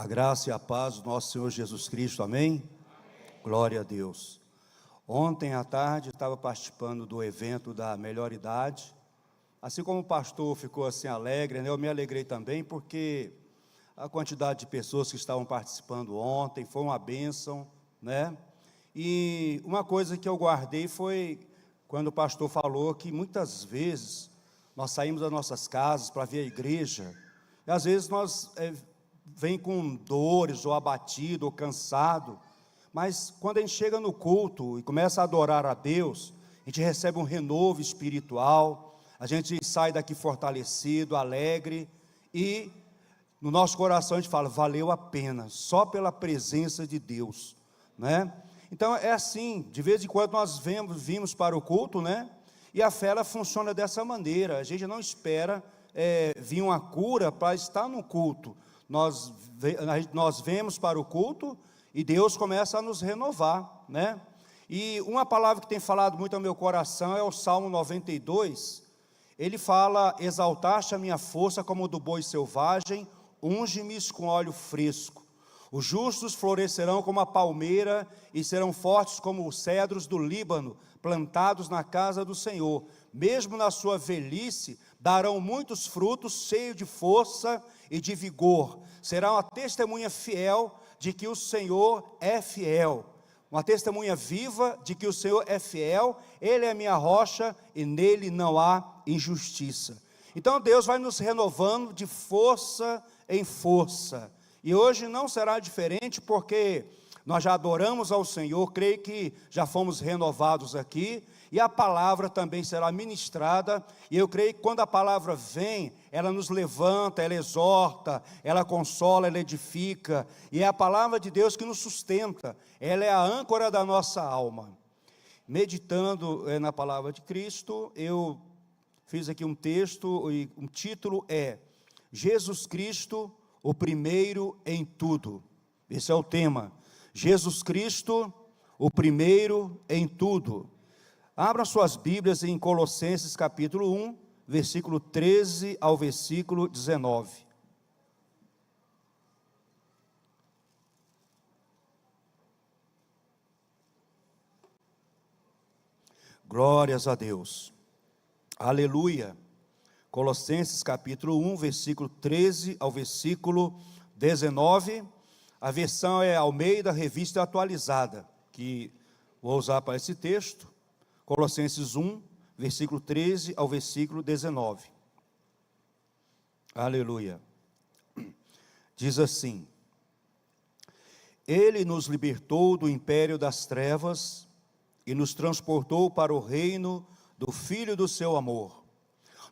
A graça e a paz do nosso Senhor Jesus Cristo, amém? Glória a Deus. Ontem à tarde estava participando do evento da Melhor Idade. Assim como o pastor ficou assim alegre, né? Eu me alegrei também, porque a quantidade de pessoas que estavam participando ontem foi uma bênção, né? E uma coisa que eu guardei foi quando o pastor falou que muitas vezes nós saímos das nossas casas para ver a igreja, e às vezes nós vem com dores, ou abatido, ou cansado, mas quando a gente chega no culto e começa a adorar a Deus, a gente recebe um renovo espiritual, a gente sai daqui fortalecido, alegre, e no nosso coração a gente fala, valeu a pena, só pela presença de Deus, né? Então é assim, de vez em quando nós vimos para o culto, né? E a fé ela funciona dessa maneira, a gente não espera vir uma cura para estar no culto, nós vemos para o culto e Deus começa a nos renovar, né? E uma palavra que tem falado muito ao meu coração é o Salmo 92, ele fala, exaltaste a minha força como do boi selvagem, unge-me com óleo fresco. Os justos florescerão como a palmeira e serão fortes como os cedros do Líbano, plantados na casa do Senhor. Mesmo na sua velhice, darão muitos frutos, cheios de força e de vigor. Será uma testemunha fiel de que o Senhor é fiel. Uma testemunha viva de que o Senhor é fiel, Ele é a minha rocha e nele não há injustiça. Então Deus vai nos renovando de força em força. E hoje não será diferente, porque nós já adoramos ao Senhor, creio que já fomos renovados aqui, e a palavra também será ministrada, e eu creio que quando a palavra vem, ela nos levanta, ela exorta, ela consola, ela edifica, e é a palavra de Deus que nos sustenta, ela é a âncora da nossa alma. Meditando na palavra de Cristo, eu fiz aqui um texto, e o título é, Jesus Cristo, o primeiro em tudo. Esse é o tema, Jesus Cristo, o primeiro em tudo. Abra suas Bíblias em Colossenses capítulo 1, versículo 13 ao versículo 19. Glórias a Deus, aleluia. Colossenses capítulo 1, versículo 13 ao versículo 19, a versão é Almeida Revista Atualizada, que vou usar para esse texto, Colossenses 1, versículo 13 ao versículo 19, aleluia, diz assim, Ele nos libertou do império das trevas e nos transportou para o reino do Filho do seu amor,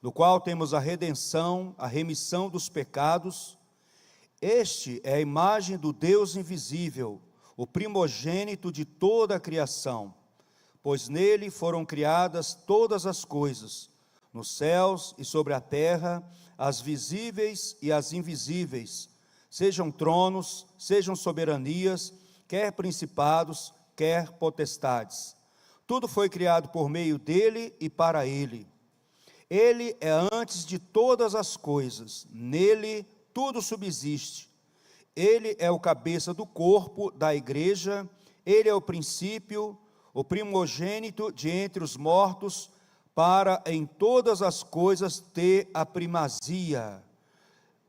no qual temos a redenção, a remissão dos pecados. Este é a imagem do Deus invisível, o primogênito de toda a criação, pois nele foram criadas todas as coisas, nos céus e sobre a terra, as visíveis e as invisíveis, sejam tronos, sejam soberanias, quer principados, quer potestades. Tudo foi criado por meio dele e para ele. Ele é antes de todas as coisas, nele tudo subsiste. Ele é o cabeça do corpo da igreja, ele é o princípio, o primogênito de entre os mortos, para em todas as coisas ter a primazia,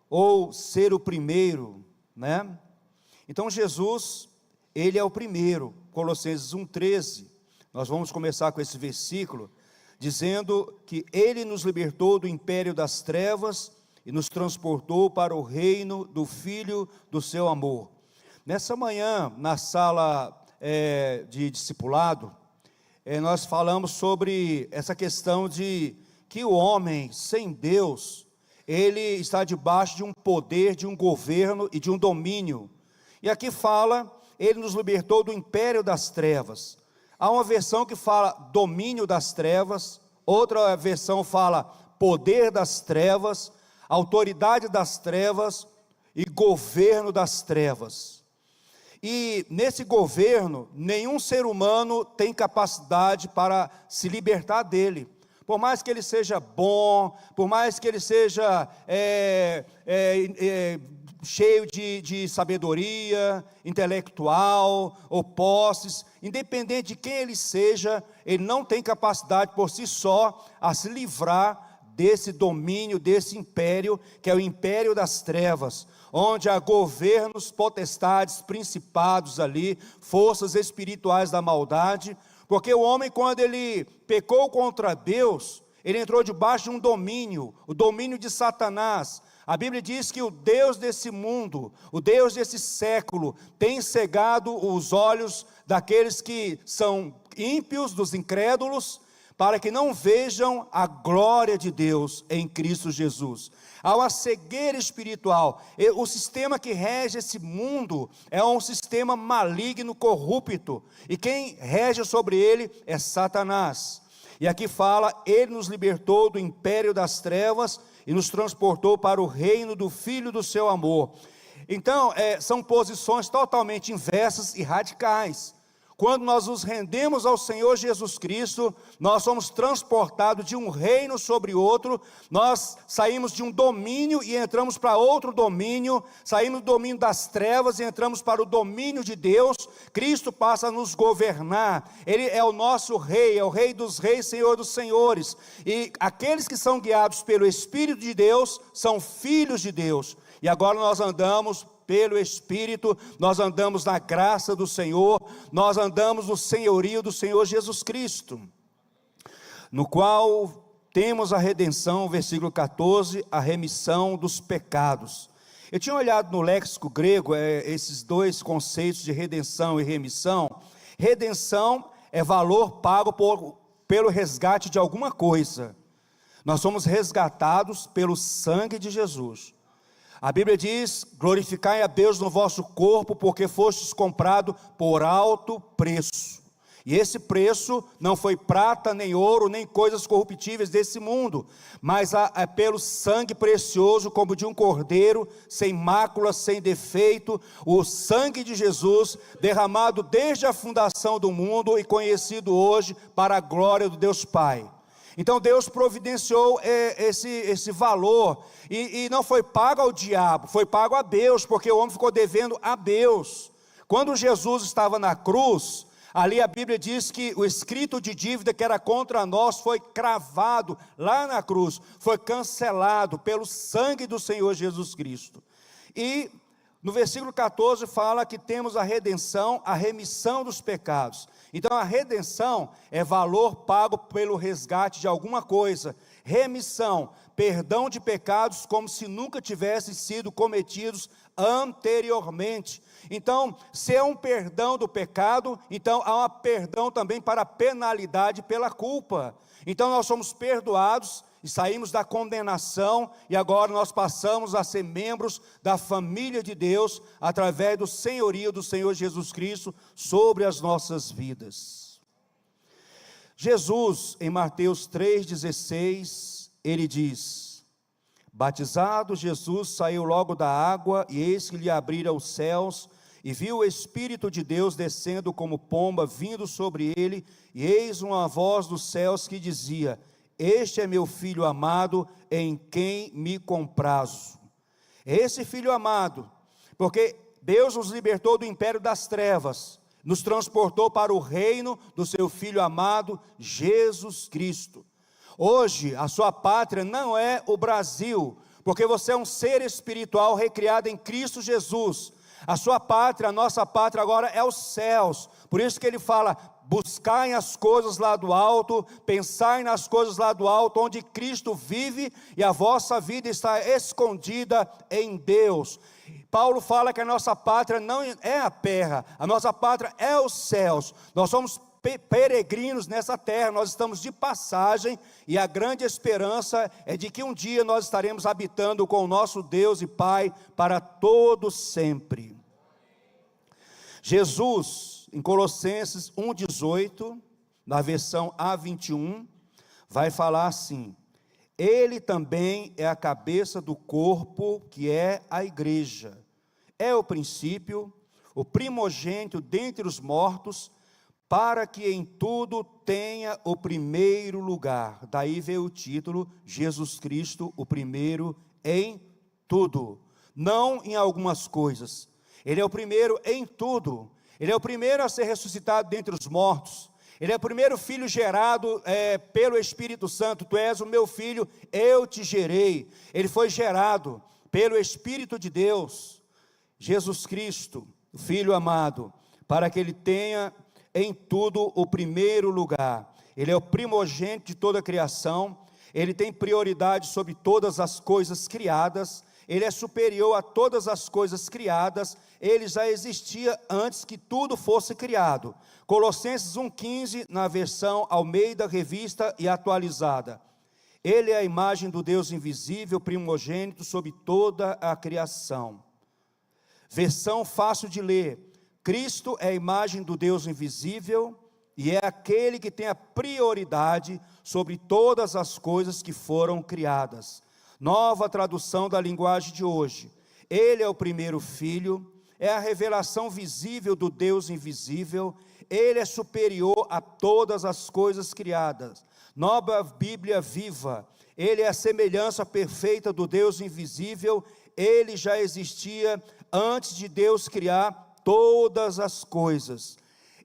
ou ser o primeiro, né? Então Jesus, ele é o primeiro, Colossenses 1,13, nós vamos começar com esse versículo, dizendo que Ele nos libertou do império das trevas e nos transportou para o reino do Filho do seu amor. Nessa manhã, na sala de discipulado, nós falamos sobre essa questão de que o homem sem Deus, ele está debaixo de um poder, de um governo e de um domínio. E aqui fala, Ele nos libertou do império das trevas. Há uma versão que fala domínio das trevas, outra versão fala poder das trevas, autoridade das trevas e governo das trevas. E nesse governo, nenhum ser humano tem capacidade para se libertar dele. Por mais que ele seja bom, por mais que ele seja cheio de sabedoria, intelectual ou posses, independente de quem ele seja, ele não tem capacidade por si só a se livrar desse domínio, desse império, que é o império das trevas, onde há governos, potestades, principados ali, forças espirituais da maldade, porque o homem, quando ele pecou contra Deus, ele entrou debaixo de um domínio, o domínio de Satanás. A Bíblia diz que o Deus desse mundo, o Deus desse século, tem cegado os olhos daqueles que são ímpios, dos incrédulos, para que não vejam a glória de Deus em Cristo Jesus. Há uma cegueira espiritual. O sistema que rege esse mundo é um sistema maligno, corrupto, e quem rege sobre ele é Satanás. E aqui fala, ele nos libertou do império das trevas e nos transportou para o reino do Filho do seu amor. Então, são posições totalmente inversas e radicais. Quando nós nos rendemos ao Senhor Jesus Cristo, nós somos transportados de um reino sobre outro, nós saímos de um domínio e entramos para outro domínio, saímos do domínio das trevas e entramos para o domínio de Deus. Cristo passa a nos governar, Ele é o nosso rei, é o rei dos reis, Senhor dos senhores, e aqueles que são guiados pelo Espírito de Deus, são filhos de Deus, e agora nós andamos pelo Espírito, nós andamos na graça do Senhor, nós andamos no senhorio do Senhor Jesus Cristo, no qual temos a redenção, versículo 14, a remissão dos pecados. Eu tinha olhado no léxico grego, esses dois conceitos de redenção e remissão. Redenção é valor pago pelo resgate de alguma coisa. Nós somos resgatados pelo sangue de Jesus. A Bíblia diz, glorificai a Deus no vosso corpo, porque fostes comprado por alto preço. E esse preço não foi prata, nem ouro, nem coisas corruptíveis desse mundo, mas é pelo sangue precioso, como de um cordeiro, sem mácula, sem defeito, o sangue de Jesus, derramado desde a fundação do mundo e conhecido hoje para a glória do Deus Pai. Então Deus providenciou esse valor, e não foi pago ao diabo, foi pago a Deus, porque o homem ficou devendo a Deus. Quando Jesus estava na cruz, ali a Bíblia diz que o escrito de dívida que era contra nós foi cravado lá na cruz, foi cancelado pelo sangue do Senhor Jesus Cristo. E no versículo 14 fala que temos a redenção, a remissão dos pecados. Então a redenção é valor pago pelo resgate de alguma coisa. Remissão, perdão de pecados como se nunca tivessem sido cometidos anteriormente. Então, se é um perdão do pecado, então há um perdão também para a penalidade pela culpa. Então nós somos perdoados e saímos da condenação, e agora nós passamos a ser membros da família de Deus, através do senhorio do Senhor Jesus Cristo, sobre as nossas vidas. Jesus, em Mateus 3,16, ele diz, batizado Jesus saiu logo da água, e eis que lhe abriram os céus, e viu o Espírito de Deus descendo como pomba, vindo sobre ele, e eis uma voz dos céus que dizia, este é meu filho amado, em quem me comprazo. Esse filho amado, porque Deus nos libertou do império das trevas, nos transportou para o reino do seu filho amado, Jesus Cristo. Hoje, a sua pátria não é o Brasil, porque você é um ser espiritual recriado em Cristo Jesus. A sua pátria, a nossa pátria agora é os céus. Por isso que ele fala, buscai as coisas lá do alto, pensai nas coisas lá do alto, onde Cristo vive, e a vossa vida está escondida em Deus. Paulo fala que a nossa pátria não é a terra, a nossa pátria é os céus. Nós somos peregrinos nessa terra, nós estamos de passagem, e a grande esperança é de que um dia nós estaremos habitando com o nosso Deus e Pai para todo sempre. Jesus, em Colossenses 1,18, na versão A21, vai falar assim, ele também é a cabeça do corpo, que é a igreja, é o princípio, o primogênito dentre os mortos, para que em tudo tenha o primeiro lugar. Daí veio o título, Jesus Cristo, o primeiro em tudo. não em algumas coisas. Ele é o primeiro em tudo. Ele é o primeiro a ser ressuscitado dentre os mortos. Ele é o primeiro filho gerado pelo Espírito Santo. Tu és o meu filho, eu te gerei. Ele foi gerado pelo Espírito de Deus, Jesus Cristo, o Filho amado, para que ele tenha em tudo o primeiro lugar. Ele é o primogênito de toda a criação. Ele tem prioridade sobre todas as coisas criadas. Ele é superior a todas as coisas criadas. Ele já existia antes que tudo fosse criado. Colossenses 1,15, na versão Almeida, revista e atualizada. Ele é a imagem do Deus invisível, primogênito sobre toda a criação. Versão fácil de ler. Cristo é a imagem do Deus invisível e é aquele que tem a prioridade sobre todas as coisas que foram criadas. Nova tradução da linguagem de hoje. Ele é o primeiro filho, é a revelação visível do Deus invisível. Ele é superior a todas as coisas criadas. Nova Bíblia Viva. Ele é a semelhança perfeita do Deus invisível. Ele já existia antes de Deus criar todas as coisas.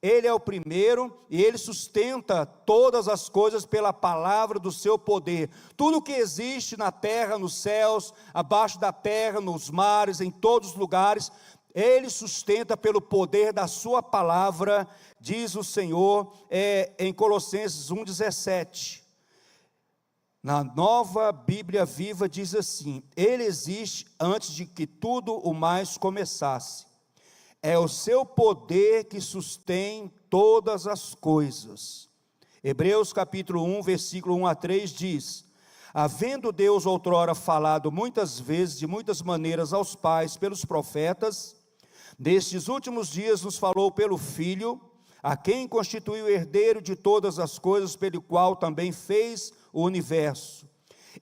Ele é o primeiro e ele sustenta todas as coisas pela palavra do seu poder. Tudo que existe na terra, nos céus, abaixo da terra, nos mares, em todos os lugares, ele sustenta pelo poder da sua palavra, diz o Senhor em Colossenses 1,17. Na Nova Bíblia Viva diz assim: ele existe antes de que tudo o mais começasse. É o seu poder que sustém todas as coisas. Hebreus capítulo 1, versículo 1 a 3 diz: havendo Deus outrora falado muitas vezes, de muitas maneiras aos pais, pelos profetas, nestes últimos dias nos falou pelo Filho, a quem constituiu herdeiro de todas as coisas, pelo qual também fez o universo.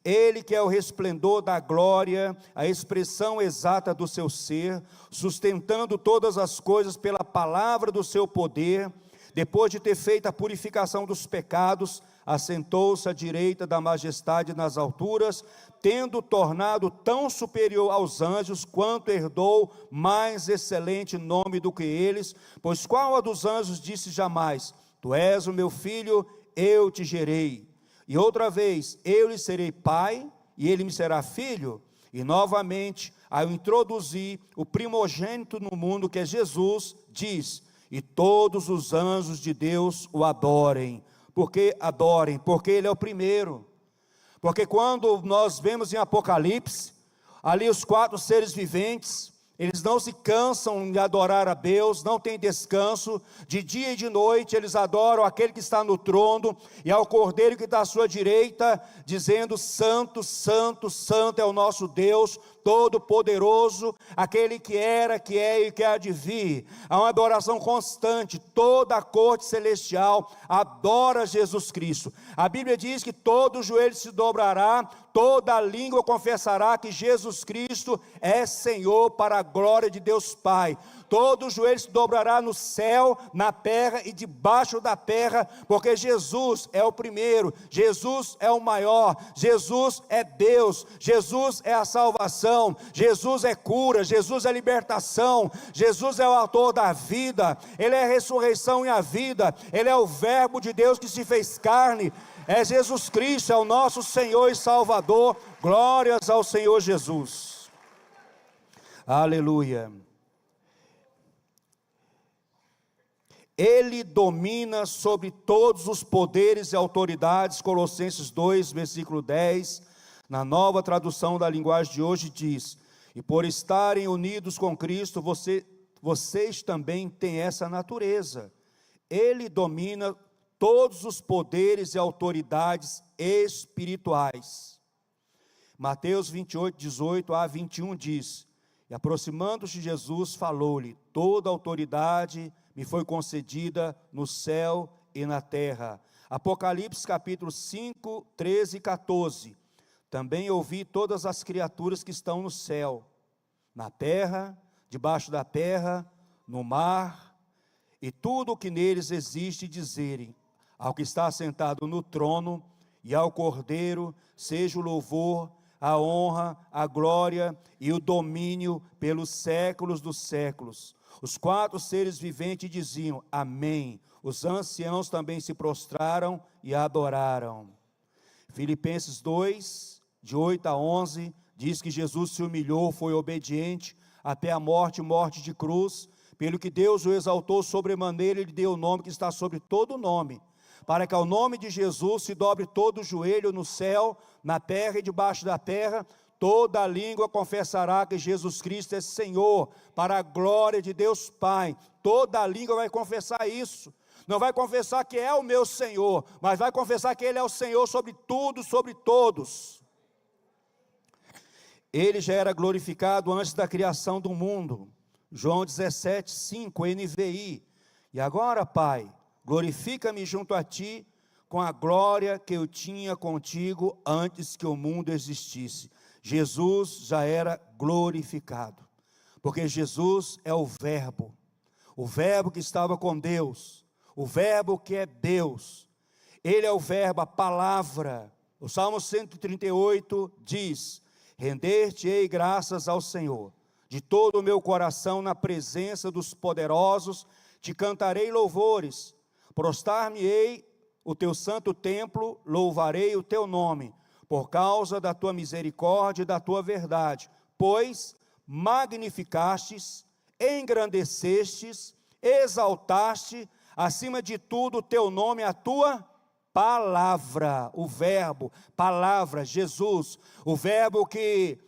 Ele que é o resplendor da glória, a expressão exata do seu ser, sustentando todas as coisas pela palavra do seu poder, depois de ter feito a purificação dos pecados, assentou-se à direita da majestade nas alturas, tendo tornado tão superior aos anjos, quanto herdou mais excelente nome do que eles, pois qual a dos anjos disse jamais: tu és o meu filho, eu te gerei. E outra vez, eu lhe serei pai, e ele me será filho. E novamente, ao introduzir o primogênito no mundo, que é Jesus, diz: e todos os anjos de Deus o adorem. Porque adorem, porque ele é o primeiro. Porque quando nós vemos em Apocalipse, ali os 4 seres viventes, eles não se cansam de adorar a Deus, não tem descanso, de dia e de noite eles adoram aquele que está no trono, e ao Cordeiro que está à sua direita, dizendo: santo, santo, santo é o nosso Deus, todo-poderoso, aquele que era, que é e que há de vir. Há uma adoração constante, toda a corte celestial adora Jesus Cristo. A Bíblia diz que todo joelho se dobrará, toda língua confessará que Jesus Cristo é Senhor, para a glória de Deus Pai. Todo joelho se dobrará no céu, na terra e debaixo da terra, porque Jesus é o primeiro, Jesus é o maior, Jesus é Deus, Jesus é a salvação, Jesus é cura, Jesus é libertação, Jesus é o autor da vida, Ele é a ressurreição e a vida, Ele é o verbo de Deus que se fez carne, é Jesus Cristo, é o nosso Senhor e Salvador. Glórias ao Senhor Jesus. Aleluia. Ele domina sobre todos os poderes e autoridades. Colossenses 2, versículo 10, na nova tradução da linguagem de hoje diz: e por estarem unidos com Cristo, vocês também têm essa natureza. Ele domina todos os poderes e autoridades espirituais. Mateus 28, 18 a 21 diz: e aproximando-se de Jesus, falou-lhe: toda autoridade me foi concedida no céu e na terra. Apocalipse capítulo 5, 13 e 14. Também ouvi todas as criaturas que estão no céu, na terra, debaixo da terra, no mar, e tudo o que neles existe, dizerem: ao que está sentado no trono e ao Cordeiro seja o louvor, a honra, a glória e o domínio pelos séculos dos séculos. Os 4 seres viventes diziam: Amém. Os anciãos também se prostraram e adoraram. Filipenses 2, de 8 a 11, diz que Jesus se humilhou, foi obediente até a morte de cruz, pelo que Deus o exaltou sobremaneira, Ele deu o nome que está sobre todo nome, para que ao nome de Jesus se dobre todo o joelho no céu, na terra e debaixo da terra, toda língua confessará que Jesus Cristo é Senhor, para a glória de Deus Pai. Toda língua vai confessar isso. Não vai confessar que é o meu Senhor, mas vai confessar que Ele é o Senhor sobre tudo, sobre todos. Ele já era glorificado antes da criação do mundo. João 17, 5, NVI. E agora, Pai, glorifica-me junto a Ti, com a glória que eu tinha contigo antes que o mundo existisse. Jesus já era glorificado, porque Jesus é o Verbo que estava com Deus, o Verbo que é Deus. Ele é o Verbo, a palavra. O Salmo 138 diz: render-te-ei graças ao Senhor, de todo o meu coração na presença dos poderosos, te cantarei louvores, prostrar-me-ei o teu santo templo, louvarei o teu nome, por causa da tua misericórdia e da tua verdade, pois magnificastes, engrandecestes, exaltaste, acima de tudo o teu nome, a tua palavra, o Verbo, palavra, Jesus, o Verbo que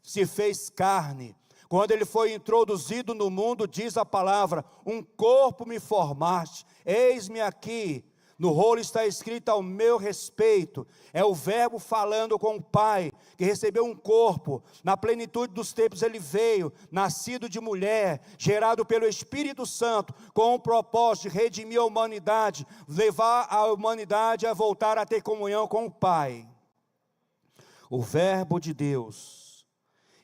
se fez carne. Quando ele foi introduzido no mundo, diz a palavra: um corpo me formaste, eis-me aqui. No rolo está escrito ao meu respeito. É o Verbo falando com o Pai, que recebeu um corpo. Na plenitude dos tempos ele veio, nascido de mulher, gerado pelo Espírito Santo, com o propósito de redimir a humanidade, levar a humanidade a voltar a ter comunhão com o Pai. O Verbo de Deus.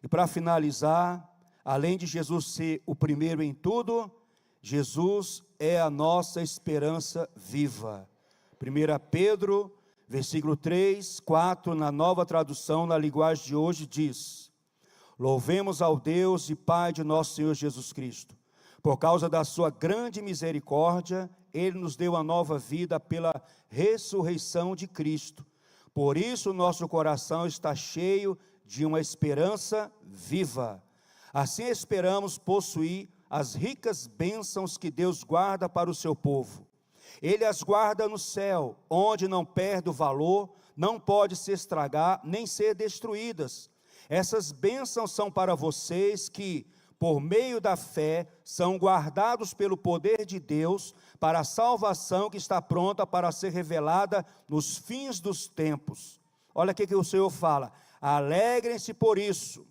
E para finalizar, além de Jesus ser o primeiro em tudo, Jesus é a nossa esperança viva. 1 Pedro, versículo 3, 4, na nova tradução, na linguagem de hoje, diz: louvemos ao Deus e Pai de nosso Senhor Jesus Cristo. Por causa da sua grande misericórdia, Ele nos deu a nova vida pela ressurreição de Cristo. Por isso nosso coração está cheio de uma esperança viva. Assim esperamos possuir as ricas bênçãos que Deus guarda para o seu povo. Ele as guarda no céu, onde não perde o valor, não pode se estragar, nem ser destruídas. Essas bênçãos são para vocês que, por meio da fé, são guardados pelo poder de Deus, para a salvação que está pronta para ser revelada nos fins dos tempos. Olha o que o Senhor fala: alegrem-se por isso.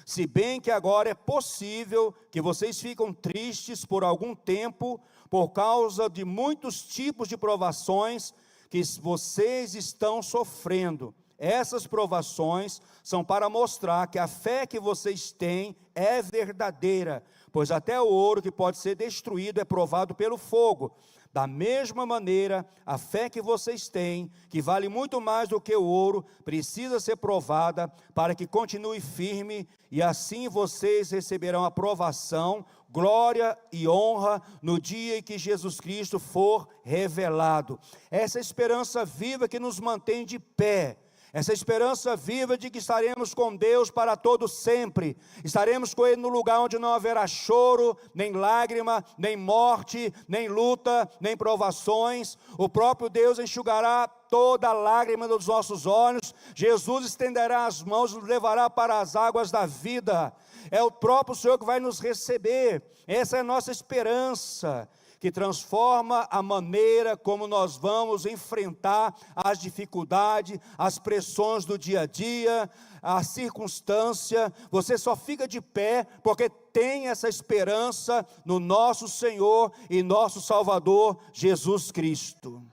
Se bem que agora é possível que vocês fiquem tristes por algum tempo, por causa de muitos tipos de provações que vocês estão sofrendo. Essas provações são para mostrar que a fé que vocês têm é verdadeira, pois até o ouro que pode ser destruído é provado pelo fogo. Da mesma maneira, a fé que vocês têm, que vale muito mais do que o ouro, precisa ser provada para que continue firme, e assim vocês receberão aprovação, glória e honra no dia em que Jesus Cristo for revelado. Essa esperança viva que nos mantém de pé, essa esperança viva de que estaremos com Deus para todo sempre, estaremos com Ele no lugar onde não haverá choro, nem lágrima, nem morte, nem luta, nem provações. O próprio Deus enxugará toda lágrima dos nossos olhos. Jesus estenderá as mãos e nos levará para as águas da vida. É o próprio Senhor que vai nos receber. Essa é a nossa esperança, que transforma a maneira como nós vamos enfrentar as dificuldades, as pressões do dia a dia, a circunstância. Você só fica de pé porque tem essa esperança no nosso Senhor e nosso Salvador, Jesus Cristo.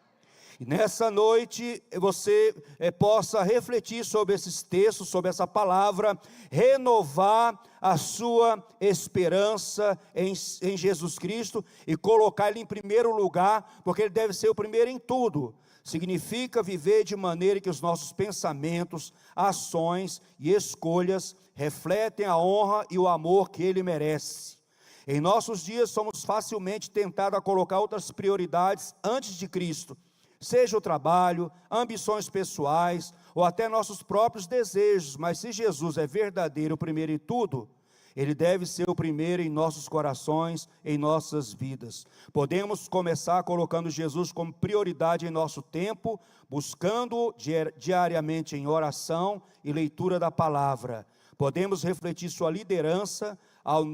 E nessa noite você possa refletir sobre esses textos, sobre essa palavra, renovar a sua esperança em Jesus Cristo e colocar Ele em primeiro lugar, porque Ele deve ser o primeiro em tudo. Significa viver de maneira que os nossos pensamentos, ações e escolhas refletem a honra e o amor que Ele merece. Em nossos dias somos facilmente tentados a colocar outras prioridades antes de Cristo, seja o trabalho, ambições pessoais ou até nossos próprios desejos, mas se Jesus é verdadeiro o primeiro em tudo, Ele deve ser o primeiro em nossos corações, em nossas vidas. Podemos começar colocando Jesus como prioridade em nosso tempo, buscando diariamente em oração e leitura da palavra. Podemos refletir sua liderança ao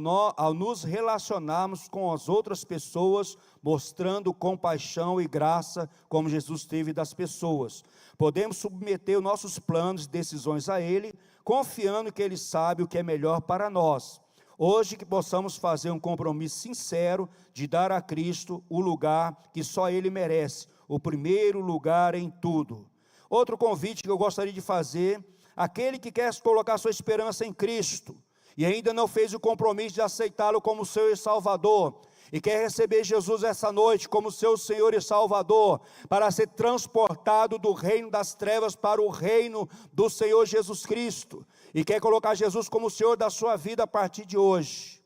nos relacionarmos com as outras pessoas, mostrando compaixão e graça, como Jesus teve das pessoas. Podemos submeter os nossos planos e decisões a Ele, confiando que Ele sabe o que é melhor para nós. Hoje que possamos fazer um compromisso sincero de dar a Cristo o lugar que só Ele merece, o primeiro lugar em tudo. Outro convite que eu gostaria de fazer, aquele que quer colocar sua esperança em Cristo, e ainda não fez o compromisso de aceitá-lo como seu Salvador, e quer receber Jesus essa noite como seu Senhor e Salvador, para ser transportado do reino das trevas para o reino do Senhor Jesus Cristo, e quer colocar Jesus como o Senhor da sua vida a partir de hoje,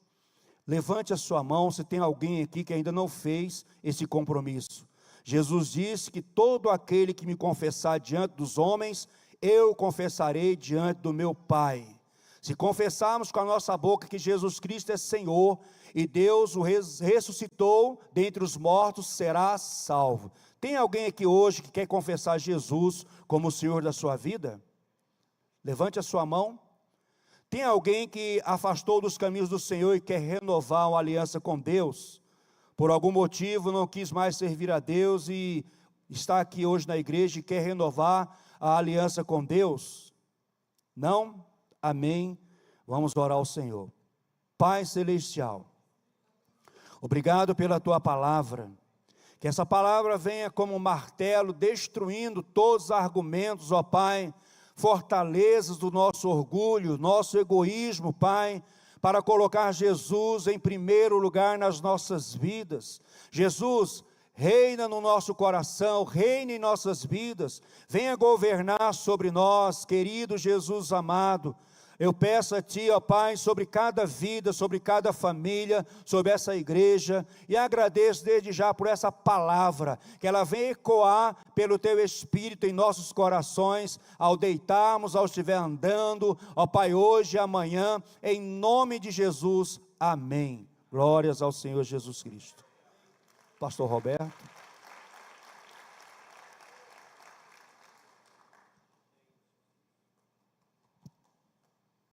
levante a sua mão se tem alguém aqui que ainda não fez esse compromisso. Jesus disse que todo aquele que me confessar diante dos homens, eu confessarei diante do meu Pai. Se confessarmos com a nossa boca que Jesus Cristo é Senhor, e Deus o ressuscitou dentre os mortos, será salvo. Tem alguém aqui hoje que quer confessar Jesus como o Senhor da sua vida? Levante a sua mão. Tem alguém que afastou dos caminhos do Senhor e quer renovar uma aliança com Deus? Por algum motivo não quis mais servir a Deus e está aqui hoje na igreja e quer renovar a aliança com Deus? Não? Amém. Vamos orar ao Senhor. Pai Celestial, obrigado pela Tua palavra, que essa palavra venha como um martelo, destruindo todos os argumentos, ó Pai, fortalezas do nosso orgulho, nosso egoísmo, Pai, para colocar Jesus em primeiro lugar nas nossas vidas. Jesus, reina no nosso coração, reina em nossas vidas, venha governar sobre nós, querido Jesus amado. Eu peço a Ti, ó Pai, sobre cada vida, sobre cada família, sobre essa igreja, e agradeço desde já por essa palavra, que ela venha ecoar pelo Teu Espírito em nossos corações, ao deitarmos, ao estiver andando, ó Pai, hoje e amanhã, em nome de Jesus, amém. Glórias ao Senhor Jesus Cristo. Pastor Roberto.